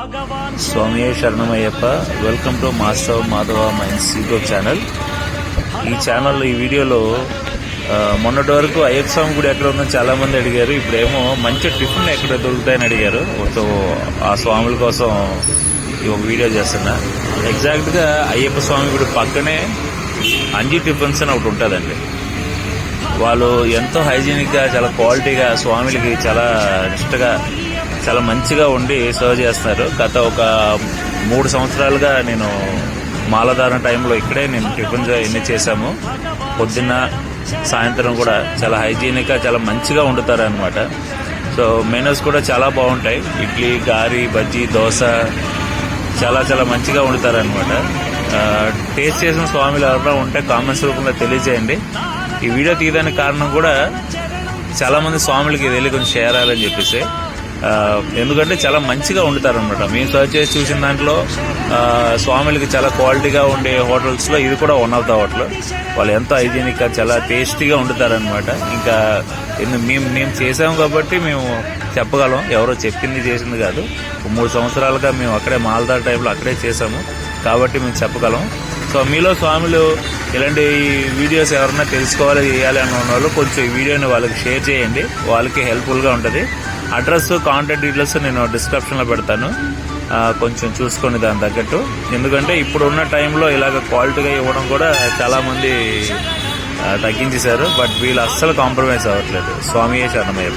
స్వామియే శరణమయ్యప్ప. Welcome to master Madhava mines YouTube channel. ఈ ఛానల్లో ఈ వీడియోలో మొన్నటి వరకు అయ్యప్ప స్వామి గుడి ఎక్కడ ఉందని చాలా మంది అడిగారు. ఇప్పుడేమో మంచి టిఫిన్ ఎక్కడ దొరుకుతాయని అడిగారు. సో ఆ స్వాముల కోసం ఈ ఒక వీడియో చేస్తున్నా. ఎగ్జాక్ట్గా అయ్యప్ప స్వామి గుడి పక్కనే అంజీ టిఫిన్స్ అని ఒకటి ఉంటుందండి. వాళ్ళు ఎంతో హైజీనిక్గా, చాలా క్వాలిటీగా స్వామిలకి చాలా నిష్టగా, చాలా మంచిగా ఉండి సర్వ్ చేస్తున్నారు. గత ఒక 3 సంవత్సరాలుగా నేను మాలధారణ టైంలో ఇక్కడే నేను టిఫిన్స్ ఎన్ని చేశాము. పొద్దున్న సాయంత్రం కూడా చాలా హైజీనిక్గా, చాలా మంచిగా వండుతారు అనమాట. సో మెనూస్ కూడా చాలా బాగుంటాయి. ఇడ్లీ, గారి, బజ్జీ, దోశ చాలా చాలా మంచిగా వండుతారు అనమాట. టేస్ట్ చేసిన స్వామిలు ఎవరైనా ఉంటే కామెంట్స్ రూపంలో తెలియజేయండి. ఈ వీడియో తీయడానికి కారణం కూడా చాలామంది స్వాములకి వెళ్ళి కొంచెం షేర్ అవ్వాలని చెప్పేసి. ఎందుకంటే చాలా మంచిగా వండుతారు అనమాట. మేము సర్చ్ చేసి చూసిన దాంట్లో స్వాములకి చాలా క్వాలిటీగా ఉండే హోటల్స్లో ఇది కూడా వన్ ఆఫ్ ద హోటల్. వాళ్ళు ఎంతో హైజీనిక్గా, చాలా టేస్టీగా వండుతారనమాట. ఇంకా మేము చేసాము కాబట్టి మేము చెప్పగలం, ఎవరో చెప్పింది చేసింది కాదు. 3 సంవత్సరాలుగా మేము అక్కడే మాల్దార్ టైంలో అక్కడే చేసాము కాబట్టి మేము చెప్పగలం. సో మీలో స్వాములు ఇలాంటి వీడియోస్ ఎవరైనా తెలుసుకోవాలి, చేయాలి అన్న వాళ్ళు కొంచెం ఈ వీడియోని వాళ్ళకి షేర్ చేయండి. వాళ్ళకి హెల్ప్ఫుల్గా ఉంటుంది. అడ్రస్, కాంటాక్ట్ డీటెయిల్స్ నేను డిస్క్రిప్షన్లో పెడతాను. కొంచెం చూసుకోండి దాని తగ్గట్టు. ఎందుకంటే ఇప్పుడు ఉన్న టైంలో ఇలాగ క్వాలిటీగా ఇవ్వడం కూడా చాలామంది తగ్గించేశారు. బట్ వీళ్ళు అస్సలు కాంప్రమైజ్ అవ్వట్లేదు. స్వామియే శరణమయ్యప్ప.